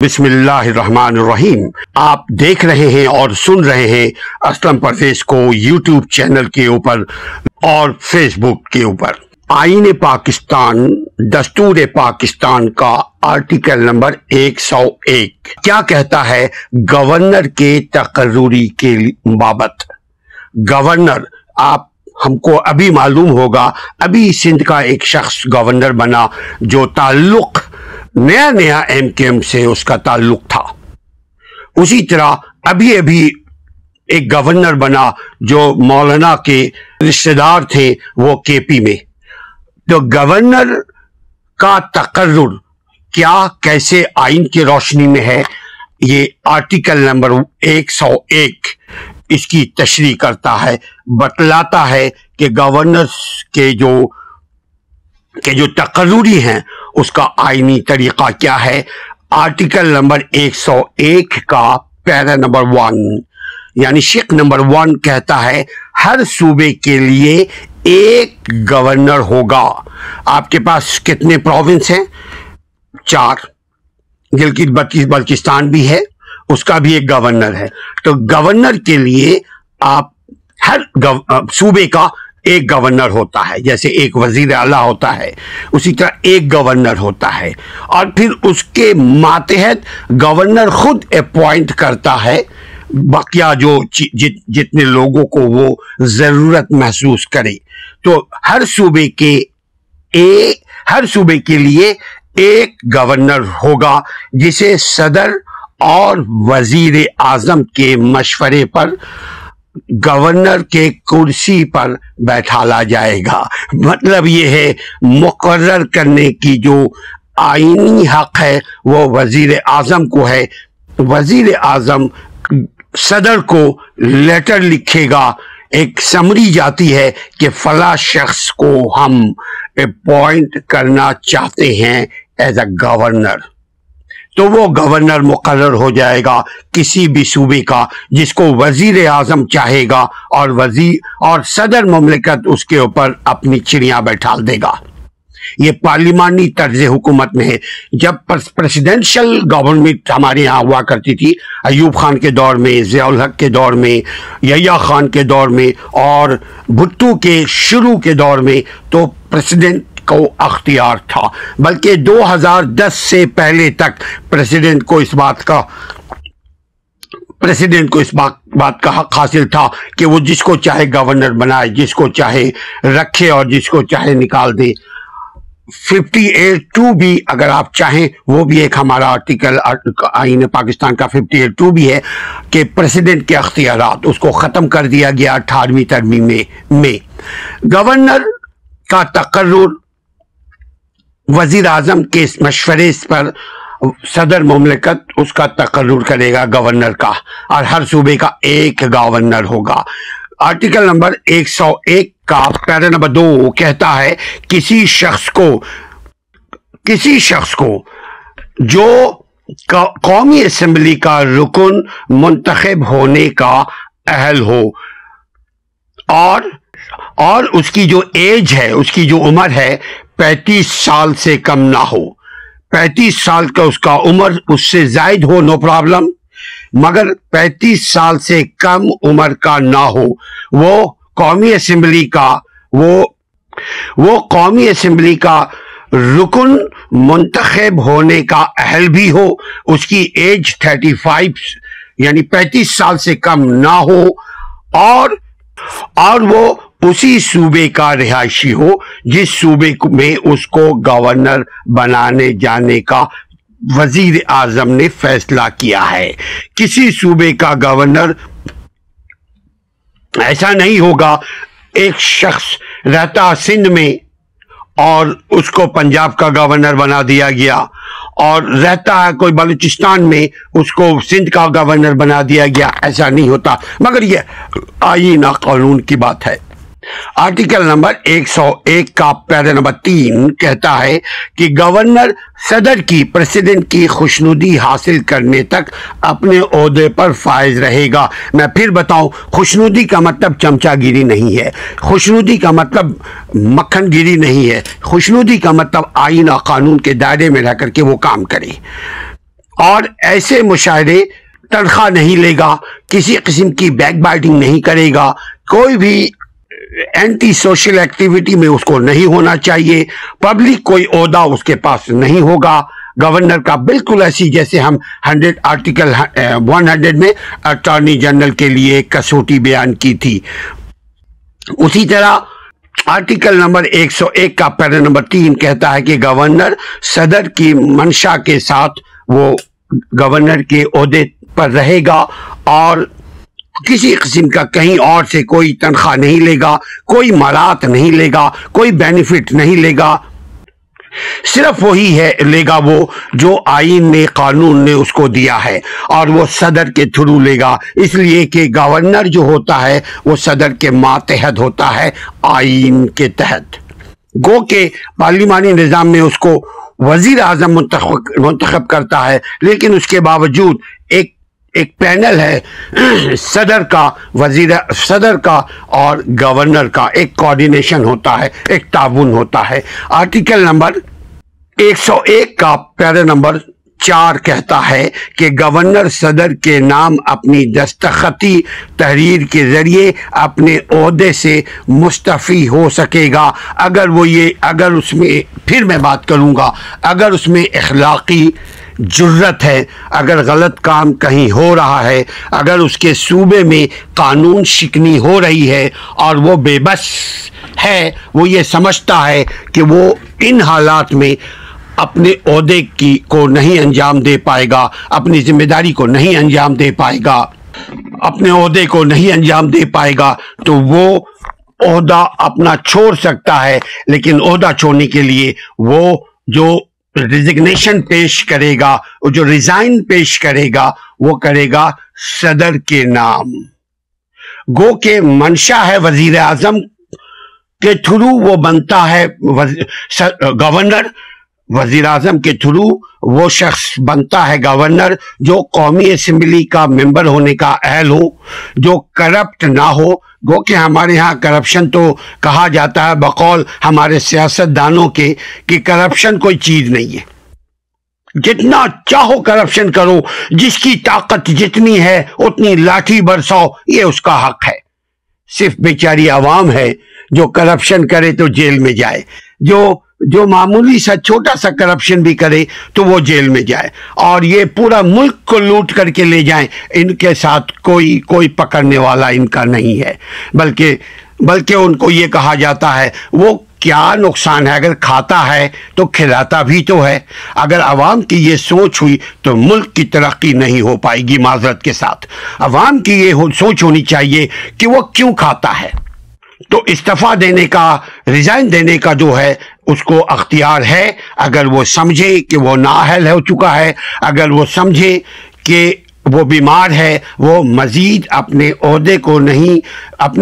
बिस्मिल्लाहिर्रहमानिर्रहीम। आप देख रहे हैं और सुन रहे हैं असलम परवेज को यूट्यूब चैनल के ऊपर और फेसबुक के ऊपर। आईन पाकिस्तान दस्तूर पाकिस्तान का आर्टिकल नंबर 101 क्या कहता है गवर्नर के तकर्रुरी के बाबत। गवर्नर, आप हमको अभी मालूम होगा, अभी सिंध का एक शख्स गवर्नर बना जो ताल्लुक नया नया एमकेएम से उसका ताल्लुक था। उसी तरह अभी अभी एक गवर्नर बना जो मौलाना के रिश्तेदार थे, वो केपी में। तो गवर्नर का तकर्रुर क्या कैसे आइन की रोशनी में है, ये आर्टिकल नंबर 101 इसकी तशरीह करता है, बतलाता है कि गवर्नर के जो तकर्रुरी हैं उसका आईनी तरीका क्या है। आर्टिकल नंबर 101 का पैरा नंबर 1 यानी शिक नंबर 1 कहता है हर सूबे के लिए एक गवर्नर होगा। आपके पास कितने प्रोविंस हैं? 4। गिलगित बल्चिस्तान भी है, उसका भी एक गवर्नर है। तो गवर्नर के लिए आप हर सूबे का एक गवर्नर होता है, जैसे एक वजीर आला होता है उसी तरह एक गवर्नर होता है। और फिर उसके मातहत गवर्नर खुद अपॉइंट करता है बकिया जो जितने लोगों को वो जरूरत महसूस करे। तो हर सूबे के लिए एक गवर्नर होगा जिसे सदर और वजीर आजम के मशवरे पर गवर्नर के कुर्सी पर बैठाला जाएगा। मतलब ये है मुकर्रर करने की जो आईनी हक है वो वजीर आजम को है। वजीर आजम सदर को लेटर लिखेगा, एक समरी जाती है कि फला शख्स को हम अपॉइंट करना चाहते हैं एज अ गवर्नर। तो वो गवर्नर मुकर्रर हो जाएगा किसी भी सूबे का जिसको वजीर आजम चाहेगा और सदर मुमलिकत उसके ऊपर अपनी चिड़िया बैठाल देगा। ये पार्लिमानी तर्ज हुकूमत में है। जब प्रेसिडेंशियल गवर्नमेंट हमारे यहाँ हुआ करती थी, अयूब खान के दौर में, ज़ियाउल हक के दौर में, यहिया खान के दौर में और भुट्टो के शुरू के दौर में, तो प्रेसिडेंट को अख्तियार था। बल्कि 2010 से पहले तक प्रेसिडेंट को इस बात का हक हासिल था कि वो जिसको चाहे गवर्नर बनाए, जिसको चाहे रखे और जिसको चाहे निकाल दे। 58(2) भी अगर आप चाहें, वो भी एक हमारा आर्टिकल आईन पाकिस्तान का 58(2) भी है कि प्रेसिडेंट के अख्तियारात उसको ख़त्म कर दिया गया 18वीं तरमीम में। गवर्नर का तकर्रुर वजीर आजम के मशवरे पर सदर मुमलिकत उसका तकर्रुर करेगा गवर्नर का, और हर सूबे का एक गवर्नर होगा। आर्टिकल नंबर 101 का पैरा नंबर 2 कहता है किसी शख्स को जो कौमी असेंबली का रुकन मुंतखब होने का अहल हो और उसकी जो एज है, उसकी जो उम्र है 35 साल से कम ना हो। 35 साल का उसका उम्र, उससे जायद हो नो प्रॉब्लम, मगर 35 साल से कम उम्र का ना हो। वो कौमी असेंबली का रुकन मुंतखब होने का अहल भी हो, उसकी एज 35 यानी 35 साल से कम ना हो, और वो उसी सूबे का रिहायशी हो जिस सूबे में उसको गवर्नर बनाने जाने का वजीर आजम ने फैसला किया है। किसी सूबे का गवर्नर ऐसा नहीं होगा, एक शख्स रहता सिंध में और उसको पंजाब का गवर्नर बना दिया गया, और रहता है कोई बलूचिस्तान में, उसको सिंध का गवर्नर बना दिया गया। ऐसा नहीं होता, मगर ये आईना कानून की बात है। आर्टिकल नंबर 101 का पैरा नंबर 3 कहता है कि गवर्नर सदर की, प्रेसिडेंट की खुशनुदी हासिल करने तक अपने ओहदे पर फाइज रहेगा। मैं फिर बताऊं, खुशनुदी का मतलब चमचागिरी नहीं है, खुशनुदी का मतलब मक्खनगिरी नहीं है, खुशनुदी का मतलब आईन और कानून के दायरे में रह करके वो काम करे। और ऐसे मुशायरे तनख्वाह नहीं लेगा, किसी किस्म की बैक बाइटिंग नहीं करेगा, कोई भी एंटी सोशल एक्टिविटी में उसको नहीं होना चाहिए, पब्लिक कोई ओहदा उसके पास नहीं होगा गवर्नर का, बिल्कुल ऐसी जैसे हम 100 आर्टिकल 100 में अटॉर्नी जनरल के लिए कसौटी बयान की थी। उसी तरह आर्टिकल नंबर 101 का पैरा नंबर 3 कहता है कि गवर्नर सदर की मंशा के साथ वो गवर्नर के ओहदे पर रहेगा और किसी किस्म का कहीं और से कोई तनख्वाह नहीं लेगा, कोई मालात नहीं लेगा, कोई बेनिफिट नहीं लेगा, सिर्फ वही है लेगा वो जो आईन ने, कानून ने उसको दिया है, और वो सदर के थ्रू लेगा, इसलिए कि गवर्नर जो होता है वो सदर के मातहत होता है आईन के तहत। गो के पार्लिमानी निज़ाम में उसको वजीर आजम मुंतखब करता है, लेकिन उसके बावजूद एक पैनल है सदर का और गवर्नर का, एक कोऑर्डिनेशन होता है, एक ताबून होता है। आर्टिकल नंबर 101 का पैरा नंबर 4 कहता है कि गवर्नर सदर के नाम अपनी दस्तखती तहरीर के जरिए अपने ओहदे से मुस्तफ़ी हो सकेगा अगर उसमें, फिर मैं बात करूंगा, अगर उसमें इखलाकी जुर्रत है, अगर गलत काम कहीं हो रहा है, अगर उसके सूबे में कानून शिकनी हो रही है और वो बेबस है, वो ये समझता है कि वो इन हालात में अपने ओहदे को नहीं अंजाम दे पाएगा, अपनी जिम्मेदारी को नहीं अंजाम दे पाएगा, अपने ओहदे को नहीं अंजाम दे पाएगा, तो वो ओहदा अपना छोड़ सकता है। लेकिन ओहदा छोड़ने के लिए वो जो रिजिग्नेशन पेश करेगा, वो जो रिजाइन पेश करेगा, वो करेगा सदर के नाम। गो के मंशा है वजीर आजम के थ्रू वो बनता है गवर्नर, वजीर आजम के थ्रू वो शख्स बनता है गवर्नर जो कौमी असेंबली का मेंबर होने का अहल हो, जो करप्ट ना हो। गो कि हमारे यहाँ करप्शन तो कहा जाता है बकौल हमारे सियासतदानों के कि करप्शन कोई चीज नहीं है, जितना चाहो करप्शन करो, जिसकी ताकत जितनी है उतनी लाठी बरसाओ, ये उसका हक है। सिर्फ बेचारी आवाम है जो करप्शन करे तो जेल में जाए, जो मामूली सा छोटा सा करप्शन भी करे तो वो जेल में जाए, और ये पूरा मुल्क को लूट करके ले जाएं, इनके साथ कोई पकड़ने वाला इनका नहीं है। बल्कि उनको ये कहा जाता है वो क्या नुकसान है, अगर खाता है तो खिलाता भी तो है। अगर अवाम की ये सोच हुई तो मुल्क की तरक्की नहीं हो पाएगी। माजरत के साथ अवाम की ये सोच होनी चाहिए कि वो क्यों खाता है, तो इस्तीफा देने का, रिजाइन देने का जो है उसको अख्तियार है। अगर वो समझे कि वो नाअहल हो चुका है, अगर वो समझे कि वो बीमार है, वो मजीद अपने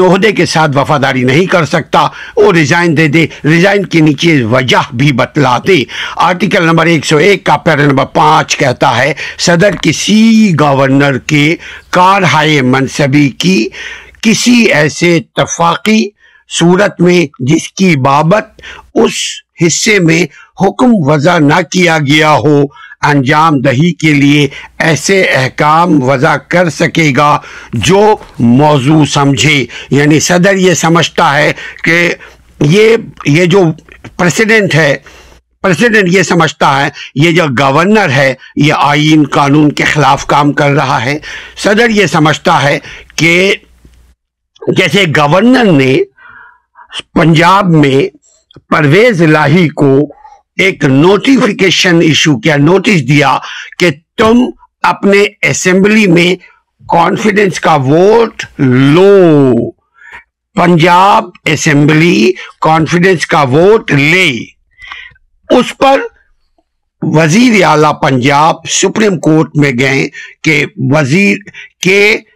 ओहदे के साथ वफादारी नहीं कर सकता, वो रिजाइन दे दे, रिजाइन के नीचे वजह भी बतला दे। आर्टिकल नंबर 101 का पैरा नंबर 5 कहता है सदर किसी गवर्नर के कारहाय मनसबी की किसी ऐसे इत्तफाकी सूरत में जिसकी बाबत उस हिस्से में हुक्म वज़ा ना किया गया हो, अंजाम दही के लिए ऐसे अहकाम वज़ा कर सकेगा जो मौजू समझे। यानी सदर ये समझता है कि ये जो प्रेसिडेंट है, प्रेसिडेंट ये समझता है ये जो गवर्नर है ये आईन कानून के खिलाफ काम कर रहा है। सदर ये समझता है कि जैसे गवर्नर ने पंजाब में परवेज इलाही को एक नोटिफिकेशन इशू किया, नोटिस दिया कि तुम अपने असेंबली में कॉन्फिडेंस का वोट लो, पंजाब असेंबली कॉन्फिडेंस का वोट ले। उस पर वजीर आला पंजाब सुप्रीम कोर्ट में गए कि वजीर के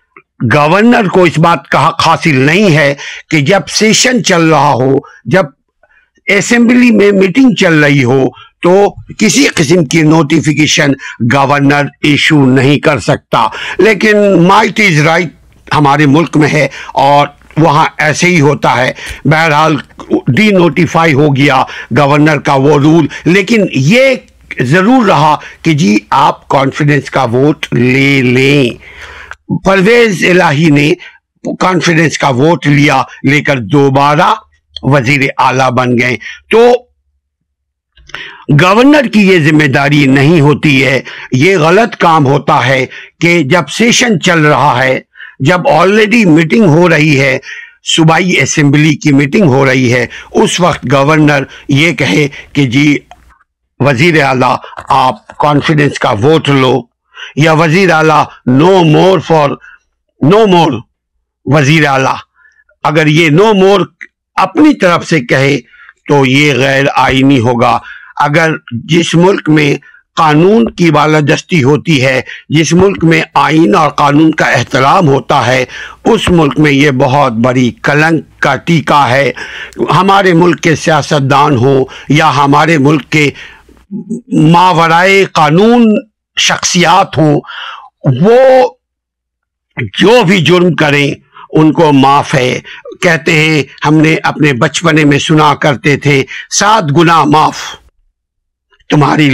गवर्नर को इस बात का हक हासिल नहीं है कि जब सेशन चल रहा हो, जब असेंबली में मीटिंग चल रही हो, तो किसी किस्म की नोटिफिकेशन गवर्नर इशू नहीं कर सकता। लेकिन माइट इज राइट हमारे मुल्क में है और वहां ऐसे ही होता है। बहरहाल डी नोटिफाई हो गया गवर्नर का वो रूल, लेकिन ये जरूर रहा कि जी आप कॉन्फिडेंस का वोट ले लें। परवेज इलाही ने कॉन्फिडेंस का वोट लिया, लेकर दोबारा वजीर आला बन गए। तो गवर्नर की ये जिम्मेदारी नहीं होती है, ये गलत काम होता है कि जब सेशन चल रहा है, जब ऑलरेडी मीटिंग हो रही है, सूबाई असेंबली की मीटिंग हो रही है, उस वक्त गवर्नर ये कहे कि जी वजीर आला आप कॉन्फिडेंस का वोट लो, या वजीर आला नो मोर वजीर आला। अगर ये नो मोर अपनी तरफ से कहे तो ये गैर आईनी होगा। अगर जिस मुल्क में कानून की बालादस्ती होती है, जिस मुल्क में आईन और कानून का एहतराम होता है, उस मुल्क में ये बहुत बड़ी कलंक का टीका है। हमारे मुल्क के सियासतदान हो या हमारे मुल्क के मावराए कानून शख्सियात हों, वो जो भी जुर्म करें उनको माफ है। कहते हैं, हमने अपने बचपने में सुना करते थे, 7 गुना माफ तुम्हारे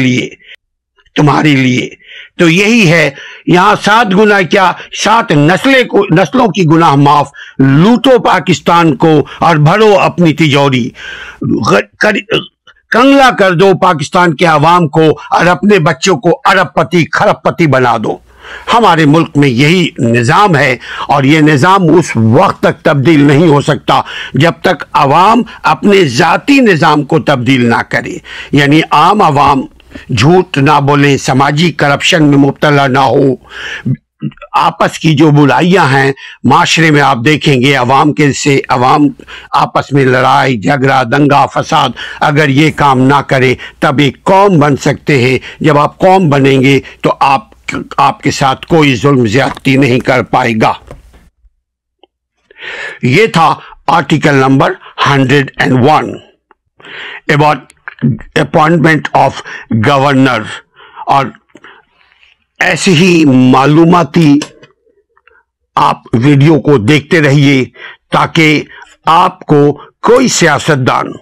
लिए। तो यही है यहां, 7 गुना क्या, 7 नस्लों की गुनाह माफ। लूटो पाकिस्तान को और भरो अपनी तिजोरी, कंगला कर दो पाकिस्तान के अवाम को और अपने बच्चों को अरबपति खरबपति बना दो। हमारे मुल्क में यही निज़ाम है और ये निज़ाम उस वक्त तक तब्दील नहीं हो सकता जब तक अवाम अपने ज़ाती निज़ाम को तब्दील ना करे। यानी आम अवाम झूठ ना बोले, समाजी करप्शन में मुब्तला ना हो। आपस की जो बुराइयां हैं माशरे में आप देखेंगे, अवाम आपस में लड़ाई झगड़ा दंगा फसाद, अगर ये काम ना करे तब एक कौम बन सकते हैं। जब आप कौम बनेंगे तो आपके साथ कोई जुल्म ज्यादती नहीं कर पाएगा। ये था article number 101 about appointment of governor. और ऐसी ही मालूमाती आप वीडियो को देखते रहिए ताकि आपको कोई सियासतदान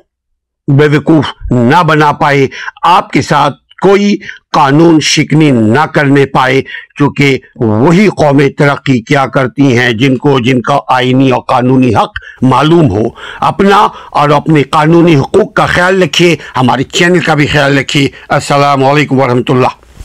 बेवकूफ ना बना पाए, आपके साथ कोई कानून शिकनी ना करने पाए, क्योंकि वही कौमें तरक्की क्या करती हैं जिनका आईनी और कानूनी हक मालूम हो। अपना और अपने कानूनी हुकूक का ख्याल रखिए, हमारे चैनल का भी ख्याल रखिए। अस्सलाम वालेकुम वरहमतुल्लाह।